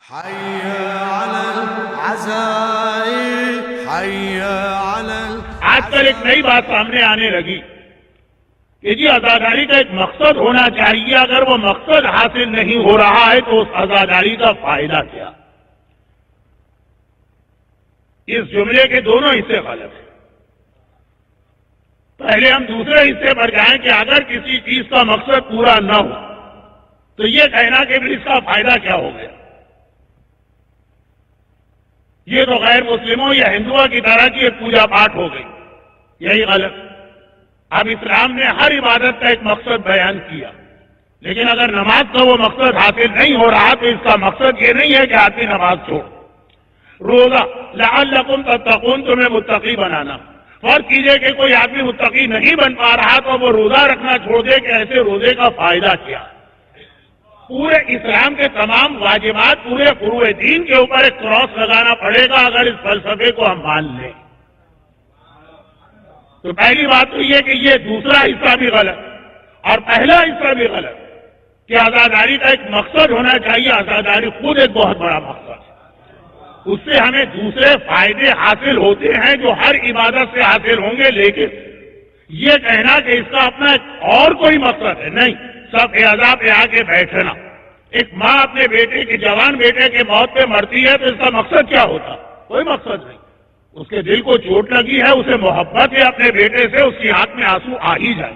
حي على العزاء حي على آج کل ایک نئی بات سامنے آنے لگی کہ جی عزاداری کا ایک مقصد ہونا چاہیے، اگر وہ مقصد حاصل نہیں ہو رہا ہے تو اس عزاداری کا فائدہ کیا؟ اس جملے کے دونوں حصے غلط ہیں۔ پہلے ہم دوسرے حصے پر جائیں کہ اگر کسی چیز کا مقصد پورا نہ ہو تو یہ کہنا کہ اس کا فائدہ کیا ہو گیا، یہ تو غیر مسلموں یا ہندوؤں کی طرح کی ایک پوجا پاٹ ہو گئی، یہی غلط۔ اب اسلام نے ہر عبادت کا ایک مقصد بیان کیا، لیکن اگر نماز کا وہ مقصد حاصل نہیں ہو رہا تو اس کا مقصد یہ نہیں ہے کہ آدمی نماز چھوڑ۔ روزہ لعلکم تتقون، تمہیں متقی بنانا، فرض کیجئے کہ کوئی آدمی متقی نہیں بن پا رہا تو وہ روزہ رکھنا چھوڑ دے کہ ایسے روزے کا فائدہ کیا؟ پورے اسلام کے تمام واجبات پورے فروع دین کے اوپر ایک کراس لگانا پڑے گا اگر اس فلسفے کو ہم مان لیں۔ تو پہلی بات تو یہ کہ یہ دوسرا حصہ بھی غلط اور پہلا حصہ بھی غلط کہ عزاداری کا ایک مقصد ہونا چاہیے۔ عزاداری خود ایک بہت بڑا مقصد ہے، اس سے ہمیں دوسرے فائدے حاصل ہوتے ہیں جو ہر عبادت سے حاصل ہوں گے، لیکن یہ کہنا کہ اس کا اپنا اور کوئی مقصد ہے نہیں۔ سب اعزاز پہ آ کے بیٹھنا، ایک ماں اپنے بیٹے کے جوان بیٹے کے موت پہ مرتی ہے تو اس کا مقصد کیا ہوتا؟ کوئی مقصد نہیں۔ اس کے دل کو چوٹ لگی ہے، اسے محبت ہے اپنے بیٹے سے، اس کی آنکھ میں آنسو آ ہی جائے،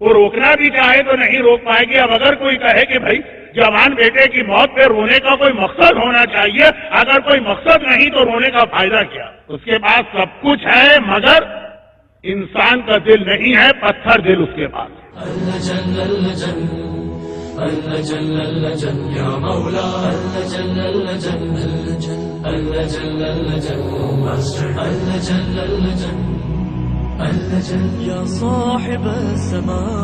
وہ روکنا بھی چاہے تو نہیں روک پائے گی۔ اب اگر کوئی کہے کہ بھائی جوان بیٹے کی موت پہ رونے کا کوئی مقصد ہونا چاہیے، اگر کوئی مقصد نہیں تو رونے کا فائدہ کیا؟ اس کے پاس سب کچھ ہے مگر انسان کا دل نہیں ہے، پتھر دل اس کے پاس ہے۔ اللجن اللجن اللجن اللجن یا مولا اللجن اللجن اللجن اللجن اللجن اللجن اللجن اللجن یا صاحب السماء